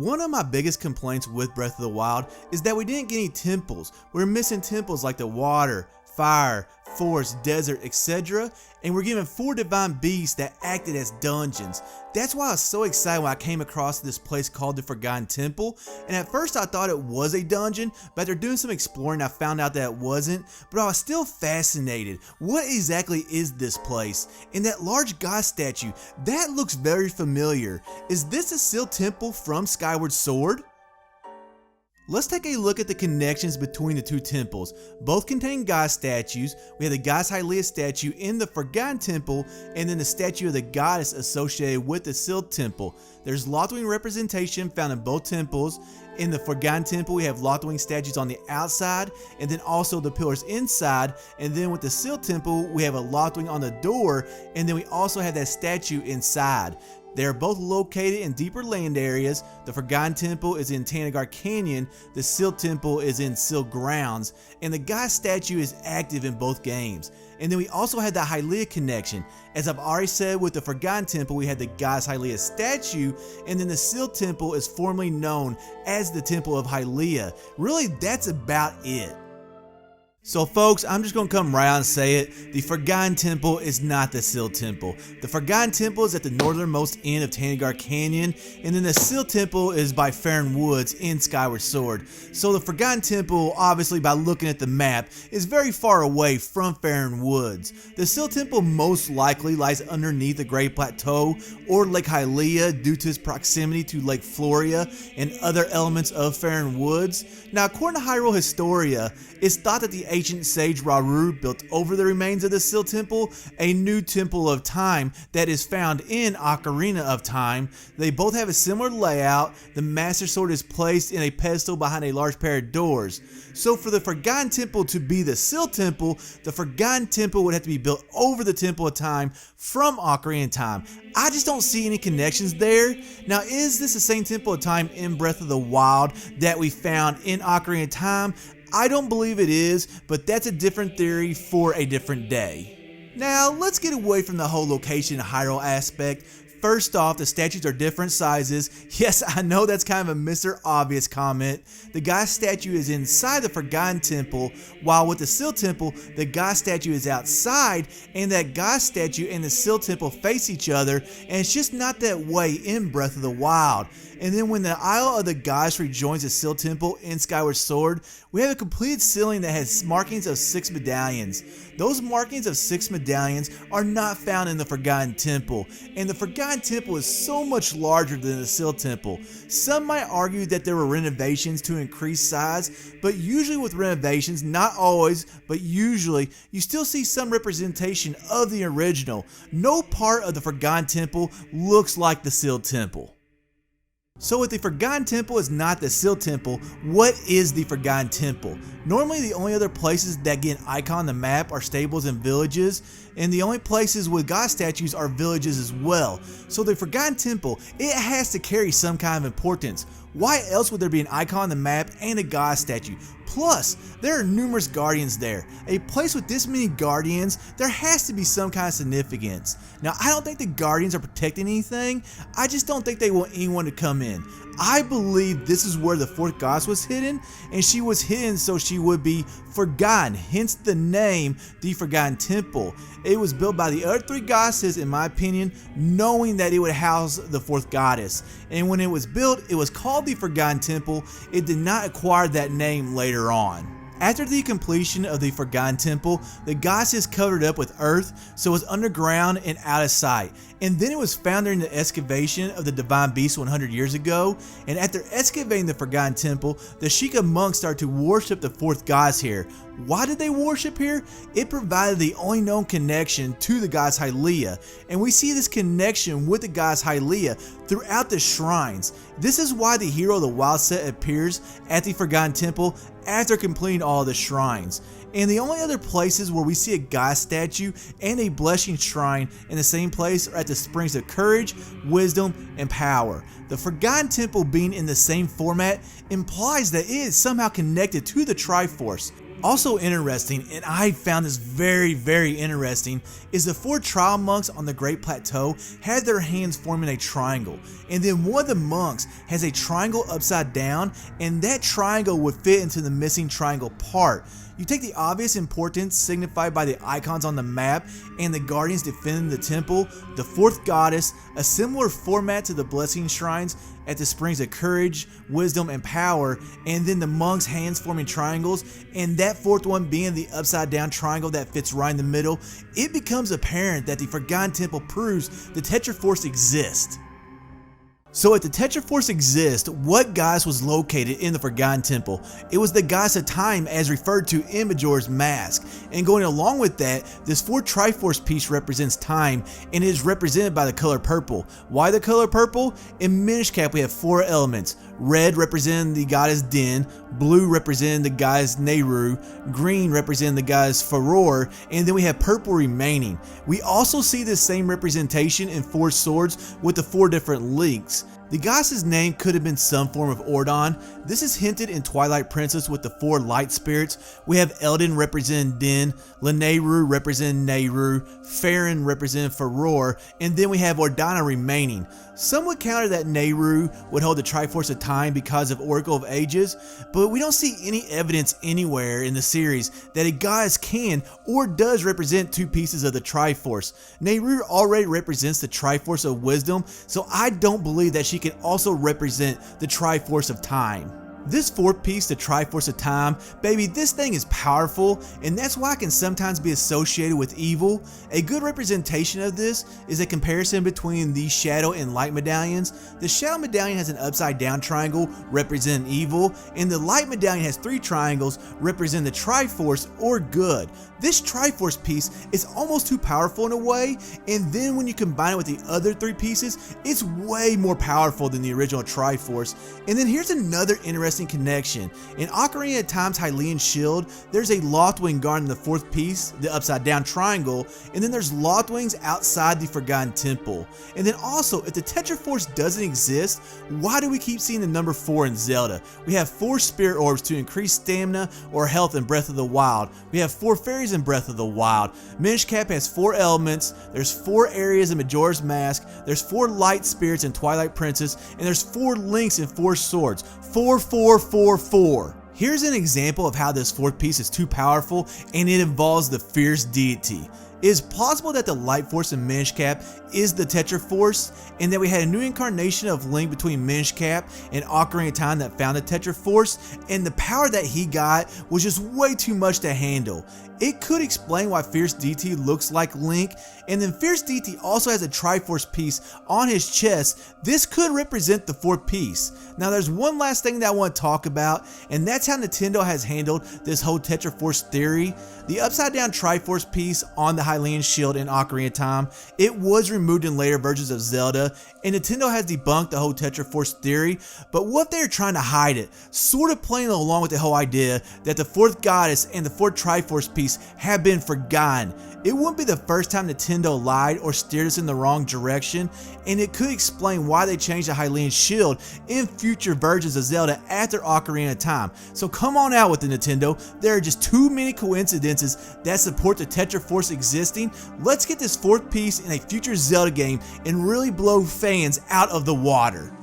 One of my biggest complaints with Breath of the Wild is that we didn't get any temples. We're missing temples like the water, fire, forest, desert, etc. And we're given 4 divine beasts that acted as dungeons. That's why I was so excited when I came across this place called the Forgotten Temple. And at first I thought it was a dungeon, but after doing some exploring I found out that it wasn't. But I was still fascinated. What exactly is this place? And that large god statue, that looks very familiar. Is this a Seal Temple from Skyward Sword? Let's take a look at the connections between the 2 temples. Both contain god statues. We have the goddess Hylia statue in the Forgotten Temple, and then the statue of the goddess associated with the Sealed Temple. There's Lothwing representation found in both temples. In the Forgotten Temple, we have Lothwing statues on the outside, and then also the pillars inside. And then with the Sealed Temple, we have a Lothwing on the door, and then we also have that statue inside. They are both located in deeper land areas. The Forgotten Temple is in Tanagar Canyon, the Sealed Temple is in Sealed Grounds, and the god statue is active in both games. And then we also had the Hylia connection. As I've already said, with the Forgotten Temple we had the goddess Hylia statue, and then the Sealed Temple is formerly known as the Temple of Hylia. Really, that's about it. So folks, I'm just going to come right out and say it. The Forgotten Temple is not the Sealed Temple. The Forgotten Temple is at the northernmost end of Tanagar Canyon, and then the Sealed Temple is by Faron Woods in Skyward Sword. So the Forgotten Temple, obviously by looking at the map, is very far away from Faron Woods. The Sealed Temple most likely lies underneath the Great Plateau or Lake Hylia due to its proximity to Lake Floria and other elements of Faron Woods. Now according to Hyrule Historia, it's thought that the ancient sage Rauru built over the remains of the Sealed Temple a new Temple of Time that is found in Ocarina of Time. They both have a similar layout. The Master Sword is placed in a pedestal behind a large pair of doors. So for the Forgotten Temple to be the Sealed Temple, the Forgotten Temple would have to be built over the Temple of Time from Ocarina of Time. I just don't see any connections there. Now, is this the same Temple of Time in Breath of the Wild that we found in Ocarina of Time? I don't believe it is, but that's a different theory for a different day. Now, let's get away from the whole location Hyrule aspect. First off, the statues are different sizes. Yes, I know that's kind of a Mr. Obvious comment. The god statue is inside the Forgotten Temple, while with the Sealed Temple, the god statue is outside, and that god statue and the Sealed Temple face each other, and it's just not that way in Breath of the Wild. And then when the Isle of the Gods rejoins the Sealed Temple in Skyward Sword, we have a completed ceiling that has markings of 6 medallions. Those markings of 6 medallions are not found in the Forgotten Temple, and the Forgotten Temple is so much larger than the Sealed Temple. Some might argue that there were renovations to increase size, but usually with renovations, not always, but usually, you still see some representation of the original. No part of the Forgotten Temple looks like the Sealed Temple. So if the Forgotten Temple is not the Sealed Temple, what is the Forgotten Temple? Normally the only other places that get an icon on the map are stables and villages, and the only places with god statues are villages as well. So the Forgotten Temple, it has to carry some kind of importance. Why else would there be an icon on the map and a god statue? Plus, there are numerous guardians there. A place with this many guardians, there has to be some kind of significance. Now, I don't think the guardians are protecting anything. I just don't think they want anyone to come in. I believe this is where the 4th goddess was hidden, and she was hidden so she would be forgotten, hence the name, the Forgotten Temple. It was built by the other 3 goddesses, in my opinion, knowing that it would house the 4th goddess. And when it was built, it was called the Forgotten Temple. It did not acquire that name later on. After the completion of the Forgotten Temple, the goddess is covered up with earth, so it's underground and out of sight. And then it was found during the excavation of the Divine Beast 100 years ago, and after excavating the Forgotten Temple, the Sheikah monks started to worship the 4th goddess here. Why did they worship here? It provided the only known connection to the goddess Hylia, and we see this connection with the goddess Hylia throughout the shrines. This is why the Hero of the Wild set appears at the Forgotten Temple after completing all the shrines. And the only other places where we see a god statue and a blessing shrine in the same place are at the Springs of Courage, Wisdom, and Power. The Forgotten Temple being in the same format implies that it is somehow connected to the Triforce. Also interesting, and I found this very interesting, is the 4 trial monks on the Great Plateau had their hands forming a triangle, and then one of the monks has a triangle upside down, and that triangle would fit into the missing triangle part. You take the obvious importance signified by the icons on the map and the guardians defending the temple, the 4th goddess, a similar format to the blessing shrines at the springs of courage, wisdom, and power, and then the monks' hands forming triangles, and that 4th one being the upside down triangle that fits right in the middle. It becomes apparent that the Forgotten Temple proves the Tetraforce exists. So if the Tetraforce exists, what goddess was located in the Forgotten Temple? It was the goddess of time as referred to in Majora's Mask. And going along with that, this 4 Triforce piece represents time and is represented by the color purple. Why the color purple? In Minish Cap we have 4 elements. Red representing the goddess Din, blue representing the goddess Nehru, green representing the goddess Furore, and then we have purple remaining. We also see this same representation in 4 swords with the 4 different links. The goddess's name could have been some form of Ordon. This is hinted in Twilight Princess with the 4 light spirits. We have Eldin representing Din, Lanayru representing Nehru, Farron representing Furore, and then we have Ordana remaining. Some would counter that Nehru would hold the Triforce of Time because of Oracle of Ages, but we don't see any evidence anywhere in the series that a goddess can or does represent 2 pieces of the Triforce. Nehru already represents the Triforce of Wisdom, so I don't believe that she can also represent the Triforce of Time. This 4th piece, the Triforce of Time, baby, this thing is powerful, and that's why it can sometimes be associated with evil. A good representation of this is a comparison between the Shadow and Light medallions. The Shadow medallion has an upside down triangle representing evil, and the Light medallion has 3 triangles representing the Triforce or good. This Triforce piece is almost too powerful in a way, and then when you combine it with the other 3 pieces, it's way more powerful than the original Triforce. And then here's another interesting connection. In Ocarina of Time's Hylian Shield, there's a Lothwing guarding the 4th piece, the upside down triangle, and then there's Lothwings outside the Forgotten Temple. And then also, if the Tetraforce doesn't exist, why do we keep seeing the number 4 in Zelda? We have 4 Spirit Orbs to increase stamina or health in Breath of the Wild. We have 4 fairies in Breath of the Wild. Minish Cap has 4 elements, there's 4 areas in Majora's Mask, there's 4 light spirits in Twilight Princess, and there's 4 links in 4 swords. 4, 4, 4, 4. Here's an example of how this 4th piece is too powerful and it involves the fierce deity. It is plausible that the Light Force in Minish Cap is the Tetraforce, and that we had a new incarnation of Link between Minish Cap and Ocarina of Time that found the Tetraforce, and the power that he got was just way too much to handle. It could explain why Fierce DT looks like Link, and then Fierce DT also has a Triforce piece on his chest. This could represent the 4th piece. Now there's one last thing that I want to talk about, and that's how Nintendo has handled this whole Tetraforce theory. The upside down Triforce piece on the Hylian Shield in Ocarina of Time, it was removed in later versions of Zelda, and Nintendo has debunked the whole Tetraforce theory, but what if they're trying to hide it, sort of playing along with the whole idea that the 4th goddess and the 4th Triforce piece have been forgotten. It wouldn't be the first time Nintendo lied or steered us in the wrong direction, and it could explain why they changed the Hylian Shield in future versions of Zelda after Ocarina of Time. So come on out with it, Nintendo. There are just too many coincidences that support the Tetraforce existing. Let's get this 4th piece in a future Zelda game and really blow fans out of the water.